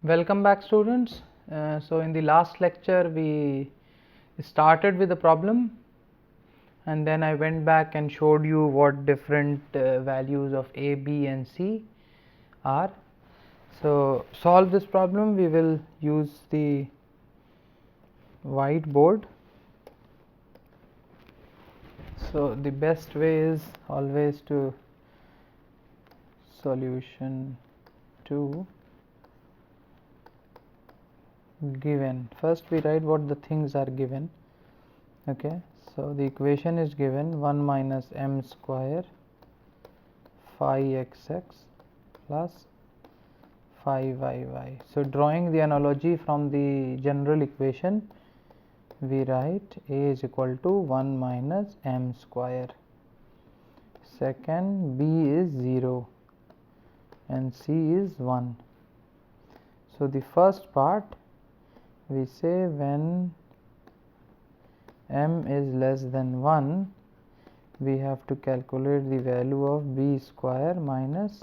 Welcome back, students. So in the last lecture we started with the problem, and then I went back and showed you what different values of a, b and c are. So solve this problem, we will use the whiteboard. So the best way is always to solution to given. First we write what the things are given. Okay, so the equation is given 1 minus m square phi xx plus phi yy. So drawing the analogy from the general equation, we write a is equal to 1 minus m square. Second, b is 0 and c is 1. So the first part we say when m is less than 1, we have to calculate the value of b square minus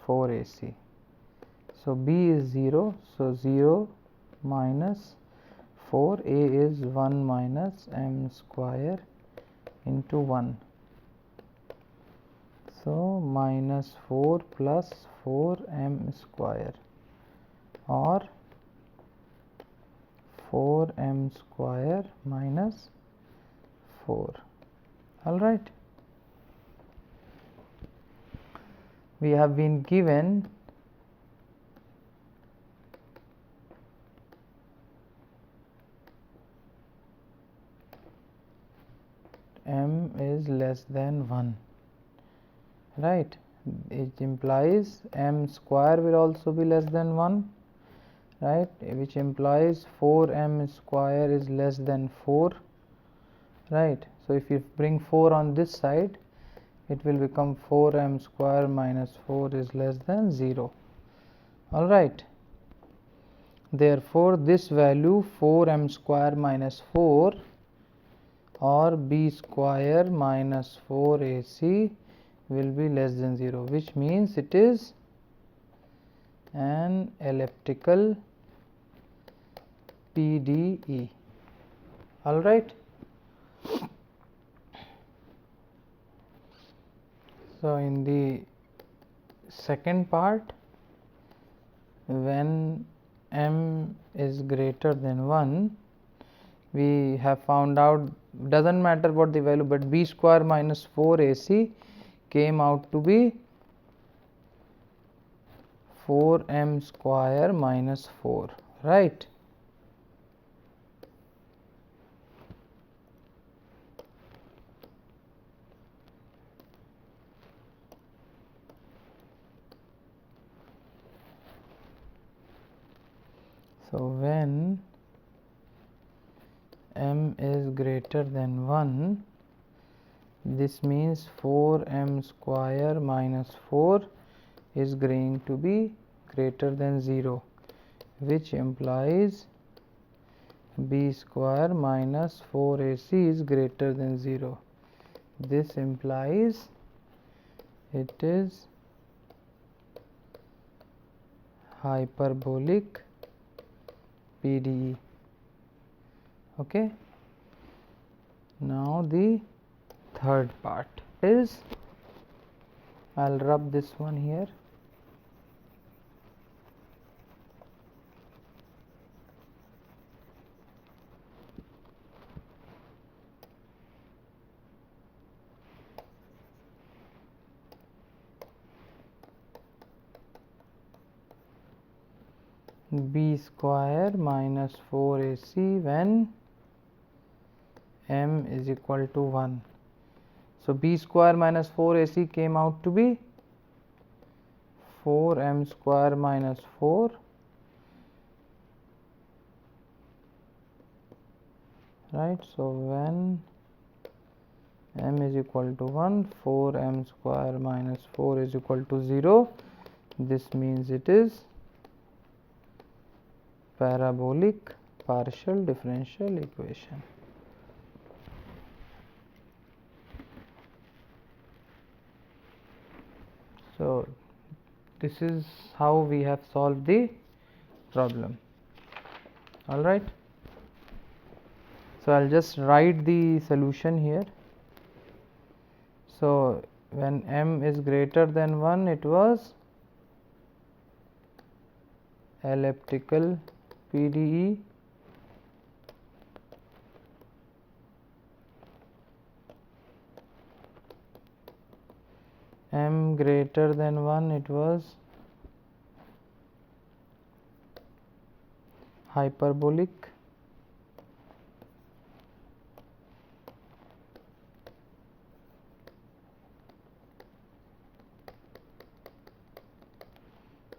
4ac. So b is 0, so 0 minus 4, a is 1 minus m square into 1. So minus 4 plus 4m square, or 4m square minus 4. All right, we have been given m is less than 1, right? It implies m square will also be less than 1, right, which implies 4m square is less than 4, right? So if you bring 4 on this side, it will become 4m square minus 4 is less than 0. All right, therefore this value 4m square minus 4 or b square minus 4ac will be less than 0, which means it is an elliptical PDE. All right. So in the second part, when m is greater than 1, we have found out, doesn't matter what the value, but b square minus 4ac came out to be 4m square minus 4, right? So when m is greater than 1, this means 4m square minus 4 is going to be greater than 0, which implies b square minus 4ac is greater than 0. This implies it is hyperbolic PDE. Okay. Now the third part is, I'll rub this one here. B square minus 4ac when m is equal to 1. So b square minus 4ac came out to be 4m square minus 4, right? So when m is equal to 1, 4m square minus 4 is equal to 0. This means it is parabolic partial differential equation. So this is how we have solved the problem. Alright, so I'll just write the solution here. So when m is greater than 1, it was elliptical PDE, m greater than 1, it was hyperbolic,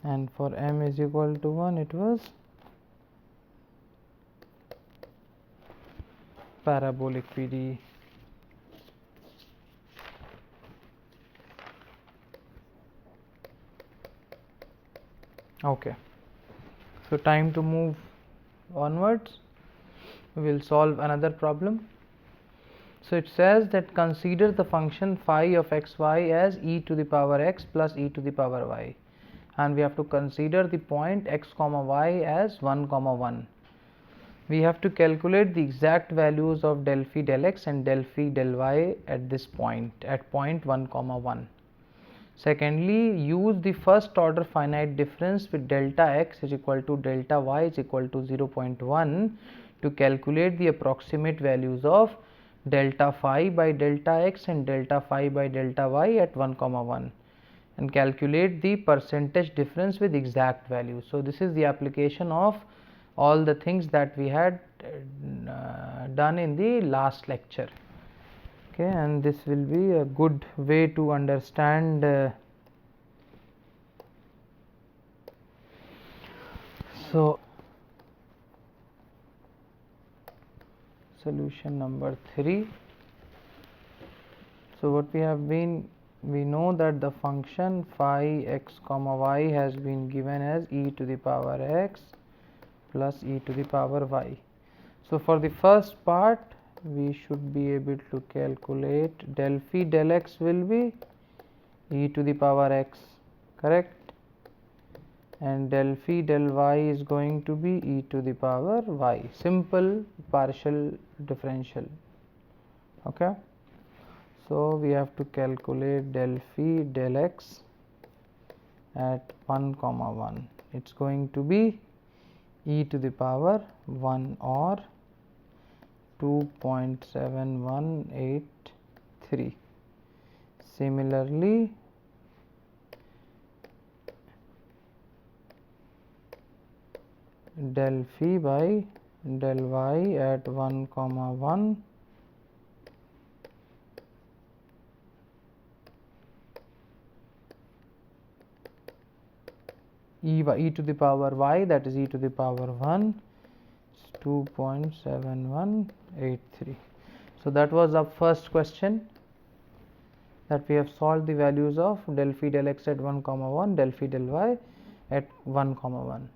and for m is equal to 1, it was parabolic PDE. Okay, so time to move onwards. We will solve another problem. So it says that consider the function phi of xy as e to the power x plus e to the power y, and we have to consider the point x comma y as 1 comma 1. We have to calculate the exact values of del phi del x and del phi del y at this point, at point 1 comma 1. Secondly, use the first order finite difference with delta x is equal to delta y is equal to 0.1 to calculate the approximate values of delta phi by delta x and delta phi by delta y at 1 comma 1, and calculate the percentage difference with exact values. So this is the application of all the things that we had done in the last lecture. Okay, and this will be a good way to understand so solution number 3. So what we know that the function phi x comma y has been given as e to the power x plus e to the power y. So for the first part, we should be able to calculate del phi del x will be e to the power x, correct, and del phi del y is going to be e to the power y, simple partial differential. Okay, so we have to calculate del phi del x at 1 comma 1. It's going to be e to the power 1 or 2.7183. Similarly, del phi by del y at 1 comma 1 e to the power y, that is e to the power 1, 2.7183. So that was our first question, that we have solved the values of del phi del x at 1 comma 1, del phi del y at 1 comma 1.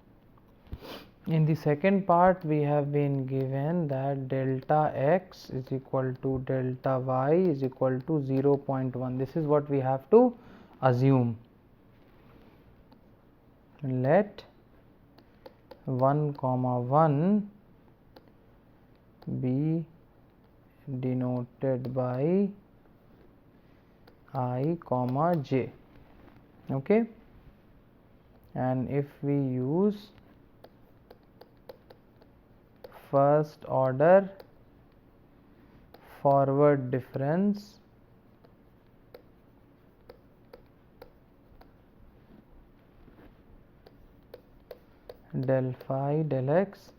In the second part, we have been given that delta x is equal to delta y is equal to 0.1. This is what we have to assume. Let 1 comma 1 be denoted by I comma j. Okay, and if we use first order forward difference del phi del x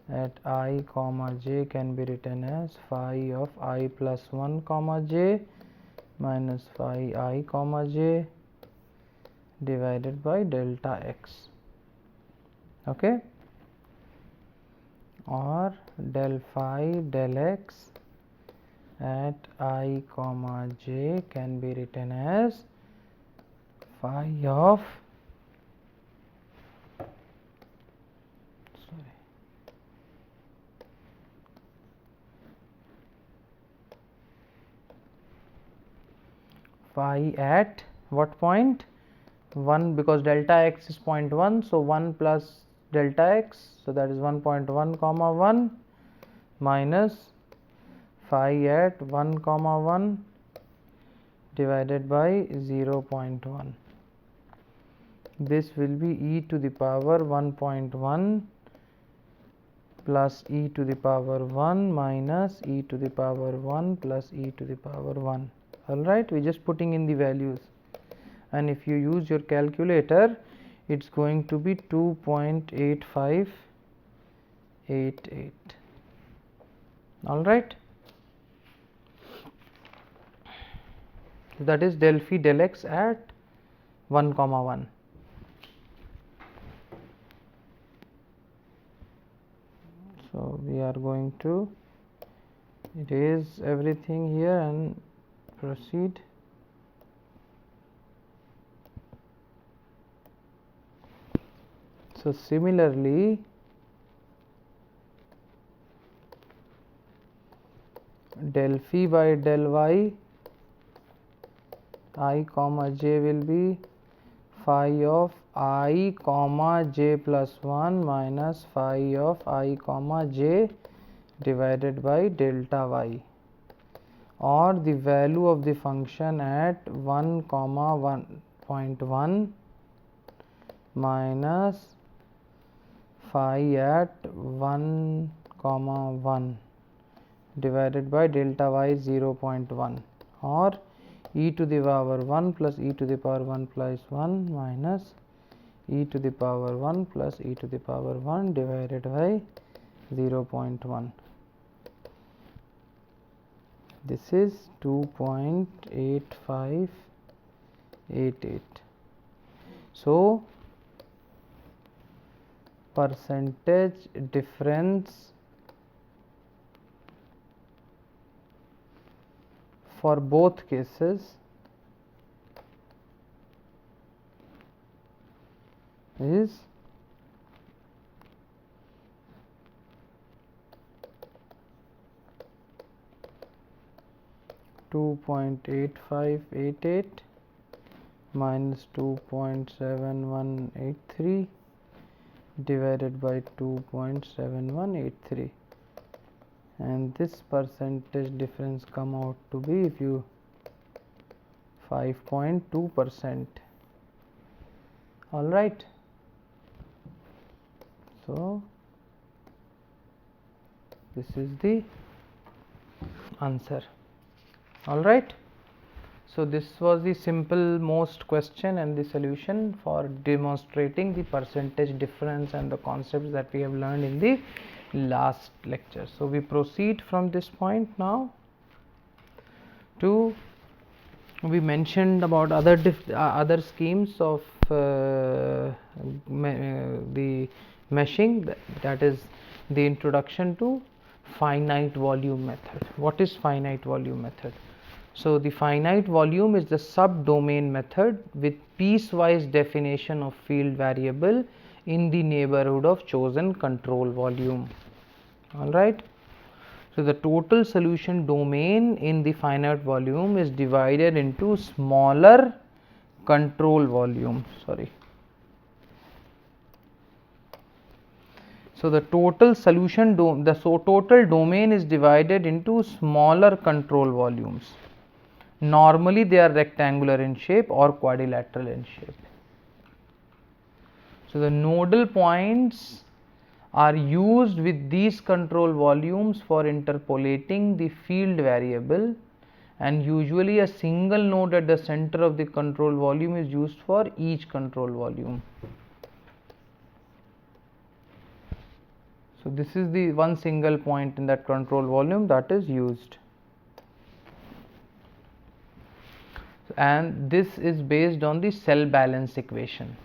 at I comma j can be written as phi of I plus 1 comma j minus phi I comma j divided by delta x. Okay, or del phi del x at I comma j can be written as phi of phi at what point? 1, because delta x is 0.1, so 1 plus delta x. So that is 1.1 comma 1 minus phi at 1 comma 1 divided by 0.1. This will be e to the power 1.1 plus e to the power 1 minus e to the power 1 plus e to the power 1. Alright, we are just putting in the values, and if you use your calculator, it's going to be 2.8588. Alright, that is del phi del x at 1 comma 1. So we are going to erase everything here and proceed. So similarly, del phi by del y I comma j will be phi of I comma j plus 1 minus phi of I comma j divided by delta y, or the value of the function at 1 comma 1.1 minus phi at 1 comma 1 divided by delta y 0.1, or e to the power 1 plus e to the power 1 plus 1 minus e to the power 1 plus e to the power 1 divided by 0.1. This is 2.8588. So percentage difference for both cases is 2.8588 minus 2.7183 divided by 2.7183, and this percentage difference come out to be, if you 5.2%. all right. So this is the answer. all right. So this was the simple most question and the solution for demonstrating the percentage difference and the concepts that we have learned in the last lecture. So we proceed from this point now to, we mentioned about other schemes of the meshing, that is the introduction to finite volume method. What is finite volume method? So the finite volume is the subdomain method with piecewise definition of field variable in the neighborhood of chosen control volume. all right. So the total solution domain in the finite volume is divided into smaller control volumes. So the total solution total domain is divided into smaller control volumes. Normally they are rectangular in shape or quadrilateral in shape. So the nodal points are used with these control volumes for interpolating the field variable, and usually a single node at the center of the control volume is used for each control volume. So this is the one single point in that control volume that is used, and this is based on the cell balance equation.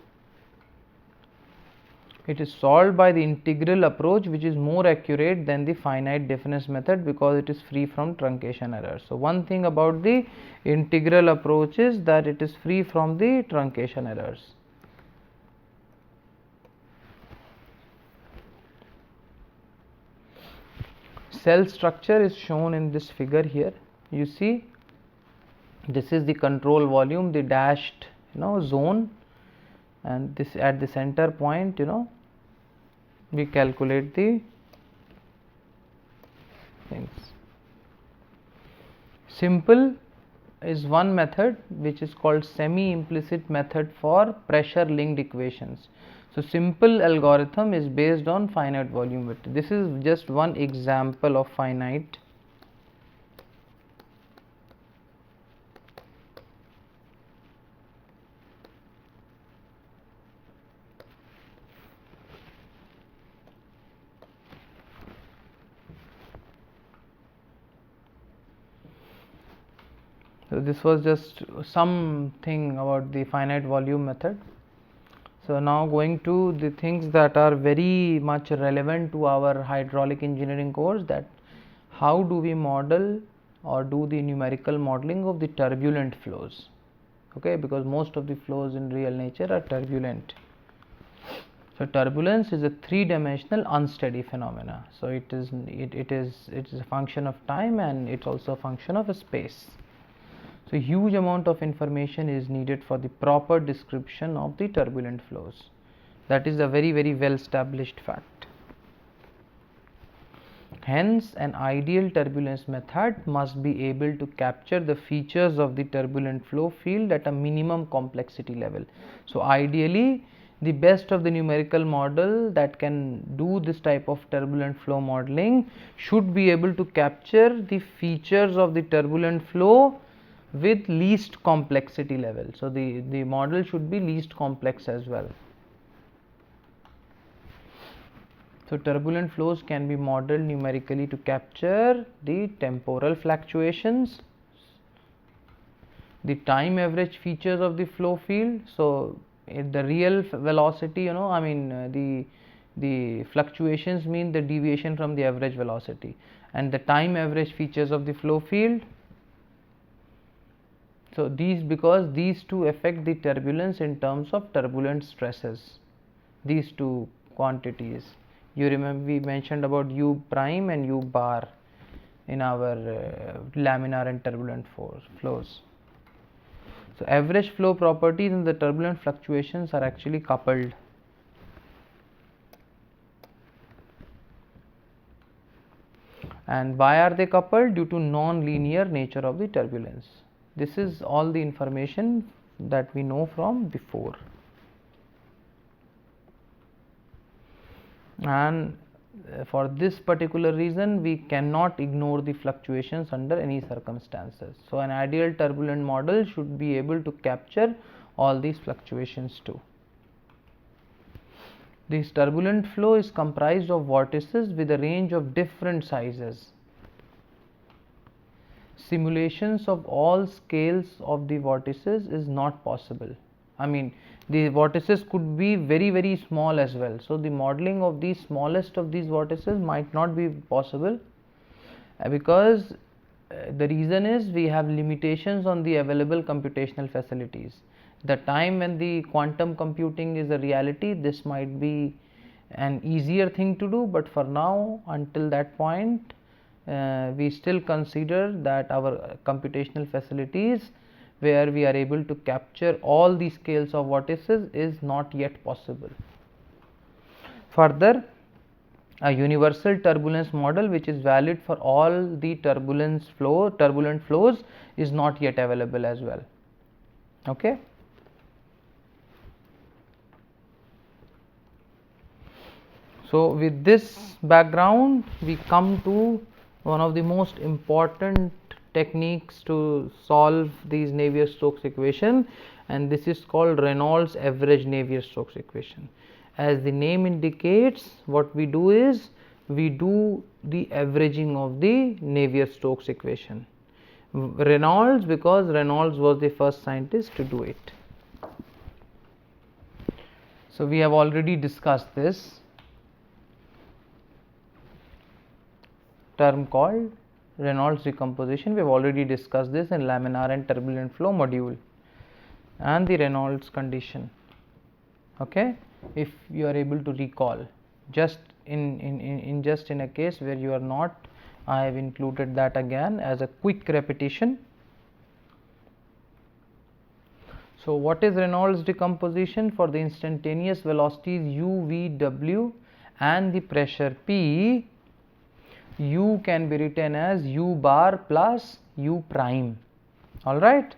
It is solved by the integral approach, which is more accurate than the finite difference method because it is free from truncation errors. So one thing about the integral approach is that it is free from the truncation errors. Cell structure is shown in this figure here. You see, this is the control volume, the dashed zone, and this at the center point, we calculate the things. Simple is one method which is called semi-implicit method for pressure linked equations. So simple algorithm is based on finite volume vector. This is just one example of finite. So this was just something about the finite volume method. So now going to the things that are very much relevant to our hydraulic engineering course, that how do we model or do the numerical modeling of the turbulent flows. Okay, because most of the flows in real nature are turbulent. So turbulence is a three-dimensional unsteady phenomena. So it is a function of time, and it's also a function of a space. So huge amount of information is needed for the proper description of the turbulent flows. That is a very well established fact. Hence, an ideal turbulence method must be able to capture the features of the turbulent flow field at a minimum complexity level. So ideally, the best of the numerical model that can do this type of turbulent flow modeling should be able to capture the features of the turbulent flow with least complexity level. So the model should be least complex as well. So turbulent flows can be modeled numerically to capture the temporal fluctuations, the time average features of the flow field. So the real velocity, the fluctuations mean the deviation from the average velocity, and the time average features of the flow field. So because these two affect the turbulence in terms of turbulent stresses, these two quantities. You remember we mentioned about U prime and U bar in our laminar and turbulent flows. So average flow properties and the turbulent fluctuations are actually coupled. And why are they coupled? Due to non-linear nature of the turbulence. This is all the information that we know from before. And for this particular reason, we cannot ignore the fluctuations under any circumstances. So an ideal turbulent model should be able to capture all these fluctuations too. This turbulent flow is comprised of vortices with a range of different sizes. Simulations of all scales of the vortices is not possible. The vortices could be very small as well. So the modeling of the smallest of these vortices might not be possible, because the reason is we have limitations on the available computational facilities. The time when the quantum computing is a reality, this might be an easier thing to do, but for now, until that point, we still consider that our computational facilities where we are able to capture all the scales of vortices is not yet possible. Further, a universal turbulence model which is valid for all the turbulent flows is not yet available as well. Okay. So with this background, we come to one of the most important techniques to solve these Navier-Stokes equation, and this is called Reynolds average Navier-Stokes equation. As the name indicates, what we do is we do the averaging of the Navier-Stokes equation. Reynolds, because Reynolds was the first scientist to do it. So we have already discussed this term called Reynolds decomposition. We have already discussed this in laminar and turbulent flow module, and the Reynolds condition. Okay, if you are able to recall, just in a case where you are not, I have included that again as a quick repetition. So what is Reynolds decomposition? For the instantaneous velocities u, v, w and the pressure P, U can be written as U bar plus U prime, alright,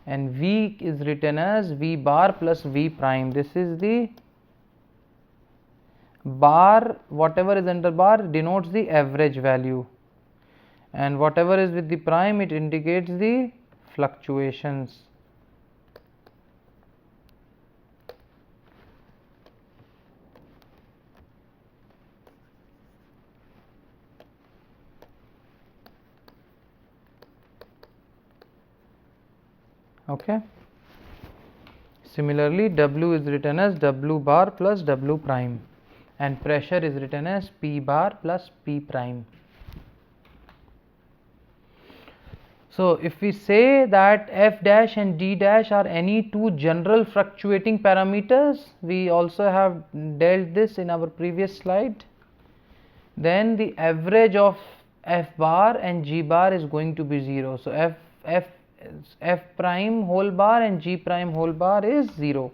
and V is written as V bar plus V prime. This is the bar, whatever is under bar denotes the average value, and whatever is with the prime, it indicates the fluctuations. Okay. Similarly, W is written as W bar plus W prime, and pressure is written as P bar plus P prime. So, if we say that F dash and D dash are any two general fluctuating parameters, we also have dealt this in our previous slide, then the average of F bar and G bar is going to be 0. So, F prime whole bar and G prime whole bar is 0.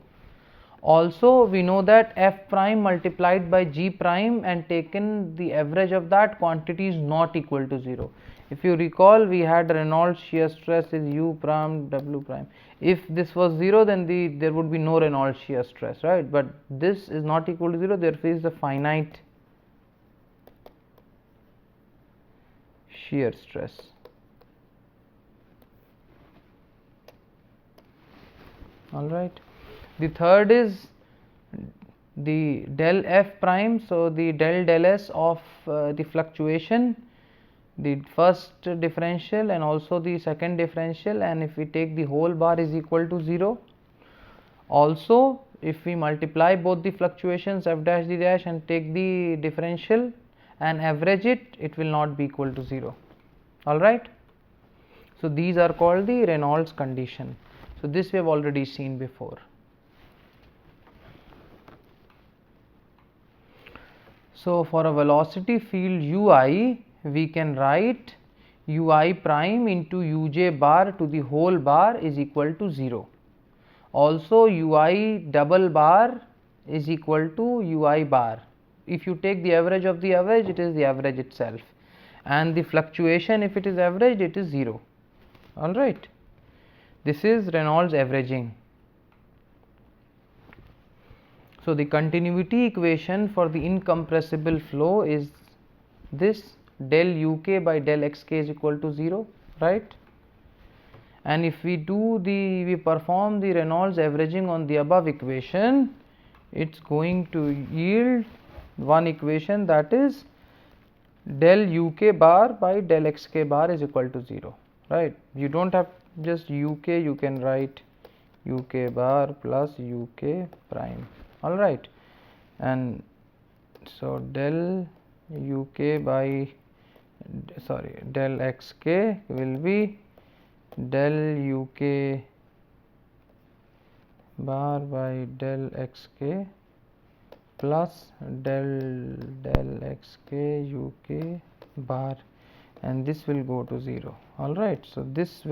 Also, we know that F prime multiplied by G prime and taken the average of that quantity is not equal to 0. If you recall, we had Reynolds shear stress is U prime W prime. If this was 0, then there would be no Reynolds shear stress, right? But this is not equal to 0, therefore is the finite shear stress. Alright. The third is the del F prime. So, the del S of the fluctuation, the first differential and also the second differential, and if we take the whole bar is equal to 0. Also, if we multiply both the fluctuations F dash D dash and take the differential and average it, it will not be equal to 0. Alright. So, these are called the Reynolds condition. So, this we have already seen before. So, for a velocity field ui, we can write ui prime into uj bar to the whole bar is equal to 0. Also, ui double bar is equal to ui bar. If you take the average of the average, it is the average itself, and the fluctuation, if it is averaged, it is 0. Alright. This is Reynolds averaging. So, the continuity equation for the incompressible flow is this: del uk by del xk is equal to 0, right? And if we perform the Reynolds averaging on the above equation, it's going to yield one equation, that is del uk bar by del xk bar is equal to 0, right? You don't have just uk, you can write uk bar plus uk prime, alright. And so del uk by del xk will be del uk bar by del xk plus del xk uk bar, and this will go to 0, alright. So, this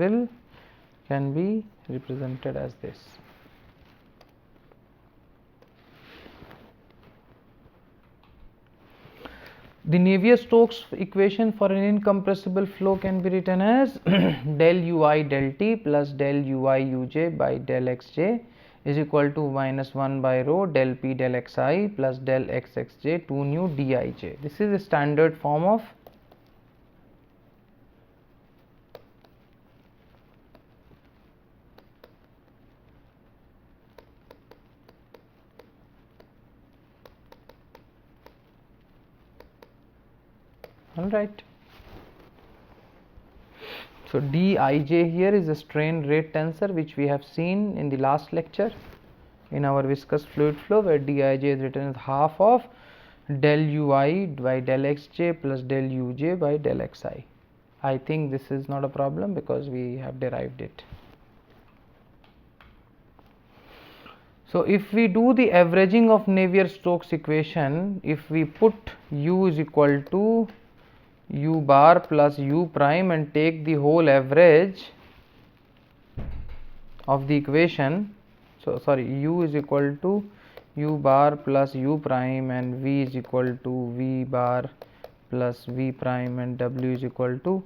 can be represented as this. The Navier-Stokes equation for an incompressible flow can be written as del ui del t plus del ui uj by del xj is equal to minus 1 by rho del p del xi plus del xxj 2 nu dij. This is the standard form of alright. So, dij here is a strain rate tensor, which we have seen in the last lecture in our viscous fluid flow, where dij is written as half of del ui by del xj plus del uj by del xi. I think this is not a problem because we have derived it. So, if we do the averaging of Navier-Stokes equation, if we put u is equal to u bar plus u prime and take the whole average of the equation, so sorry, u is equal to u bar plus u prime, and v is equal to v bar plus v prime, and w is equal to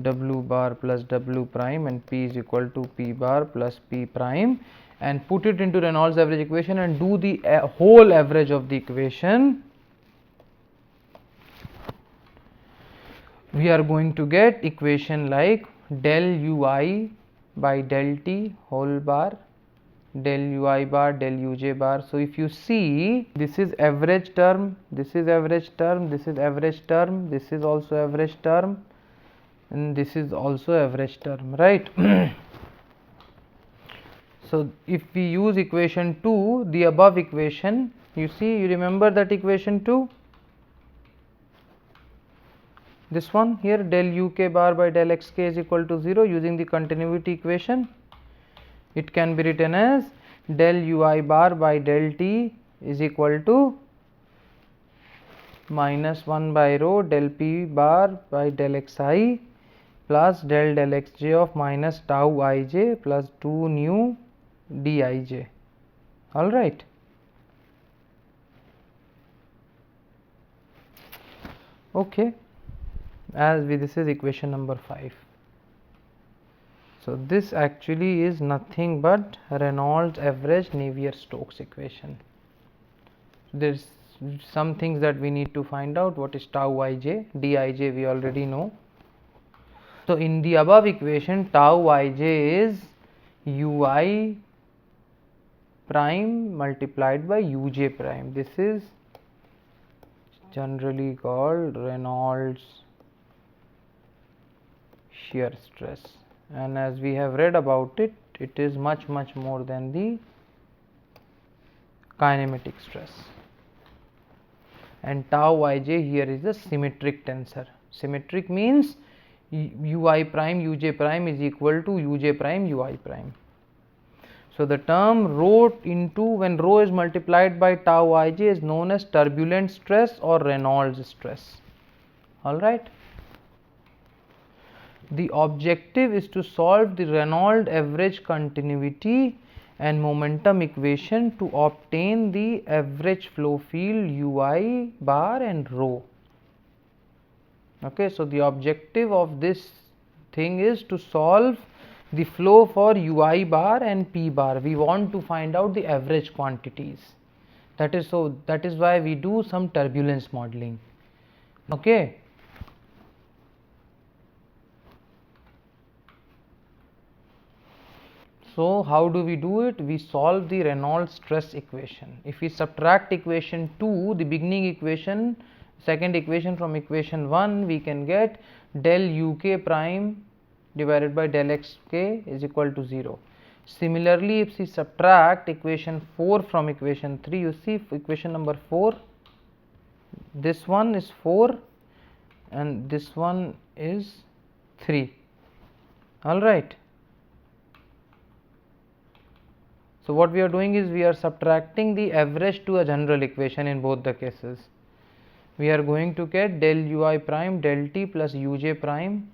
w bar plus w prime, and p is equal to p bar plus p prime, and put it into Reynolds average equation and do the whole average of the equation. We are going to get equation like del ui by del t whole bar, del ui bar, del uj bar. So if you see, this is average term, this is average term, this is average term, this is also average term, and this is also average term, right? So if we use equation 2, the above equation, you see, you remember that equation 2, this one here, del uk bar by del xk is equal to 0, using the continuity equation, it can be written as del ui bar by del t is equal to minus 1 by rho del p bar by del xi plus del xj of minus tau ij plus 2 nu dij. All right. Okay, this is equation number 5. So this actually is nothing but Reynolds average Navier-Stokes equation. There's some things that we need to find out. What is tau ij? Dij we already know. So in the above equation, tau ij is ui prime multiplied by uj prime. This is generally called Reynolds shear stress, and as we have read about it, it is much more than the kinematic stress. And tau ij here is a symmetric tensor. Symmetric means ui prime uj prime is equal to uj prime ui prime. So the term rho into, when rho is multiplied by tau ij, is known as turbulent stress or Reynolds stress. All right. The objective is to solve the Reynolds average continuity and momentum equation to obtain the average flow field ui bar and rho. Okay, so the objective of this thing is to solve the flow for ui bar and p bar. We want to find out the average quantities. That is why we do some turbulence modeling. Okay. So how do we do it? We solve the Reynolds stress equation. If we subtract equation 2, the beginning equation, second equation from equation 1, we can get del uk prime divided by del xk is equal to 0. Similarly, if we subtract equation 4 from equation 3, you see equation number 4, this one is 4 and this one is 3. All right. So what we are doing is we are subtracting the average to a general equation in both the cases. We are going to get del ui prime del t plus uj prime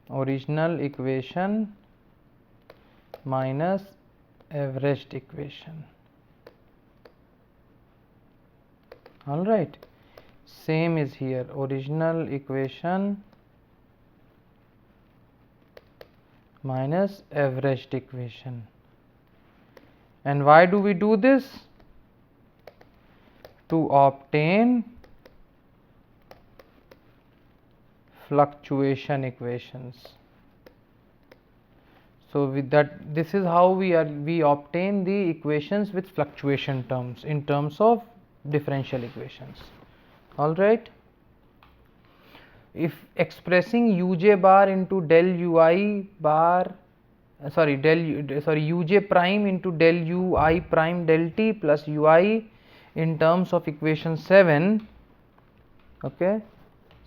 original equation minus averaged equation. All right. Same is here, original equation minus averaged equation. And why do we do this? To obtain fluctuation equations. So with that, this is how we obtain the equations with fluctuation terms in terms of differential equations. All right. If expressing uj bar into del ui bar, uj prime into del ui prime del t plus ui in terms of equation 7, okay.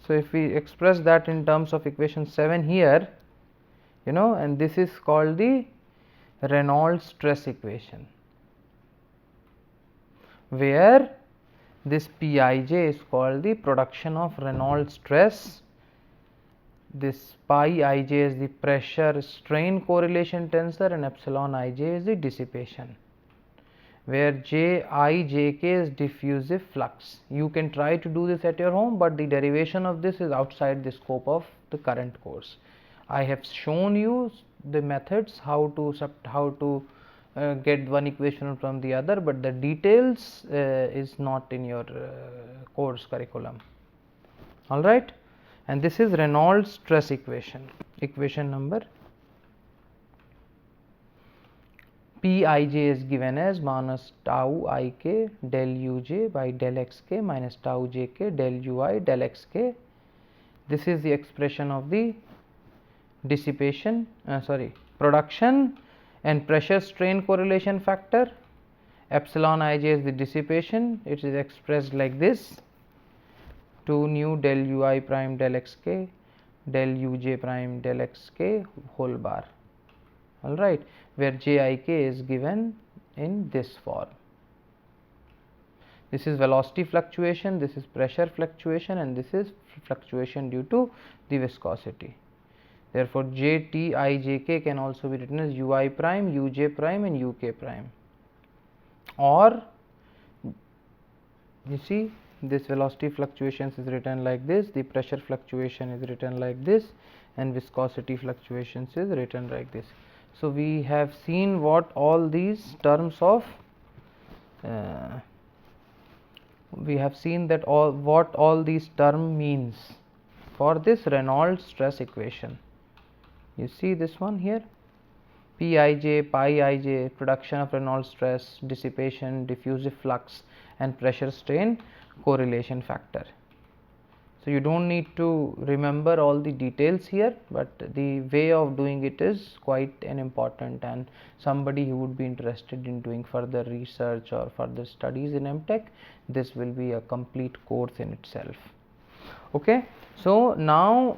So if we express that in terms of equation 7 here, you know, and this is called the Reynolds stress equation, where this Pij is called the production of Reynolds stress this pi ij is the pressure strain correlation tensor and epsilon ij is the dissipation, where jk is diffusive flux. You can try to do this at your home, but the derivation of this is outside the scope of the current course. I have shown you the methods how to get one equation from the other, but the details is not in your course curriculum. All right, and this is Reynolds stress equation, equation number Pij is given as minus tau ik del uj by del xk minus tau jk del ui del xk. This is the expression of the dissipation, production and pressure strain correlation factor. Epsilon ij is the dissipation. It is expressed like this: 2 nu del ui prime del xk del uj prime del xk whole bar. All right, where jik is given in this form. This is velocity fluctuation, this is pressure fluctuation, and this is fluctuation due to the viscosity. Therefore, jtijk can also be written as ui prime, uj prime and uk prime. Or you see, this velocity fluctuations is written like this, the pressure fluctuation is written like this, and viscosity fluctuations is written like this. So, we have seen what all these terms of we have seen that what all these term means for this Reynolds stress equation. You see this one here, Pij, pi ij, production of Reynolds stress, dissipation, diffusive flux and pressure strain correlation factor. So, you do not need to remember all the details here, but the way of doing it is quite an important, and somebody who would be interested in doing further research or further studies in MTech, this will be a complete course in itself. Okay. So, now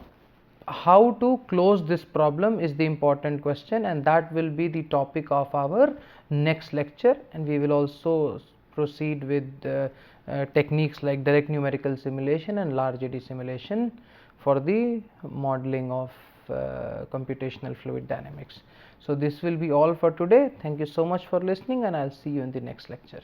how to close this problem is the important question, and that will be the topic of our next lecture, and we will also proceed with techniques like direct numerical simulation and large eddy simulation for the modeling of computational fluid dynamics. So, this will be all for today. Thank you so much for listening, and I will see you in the next lecture.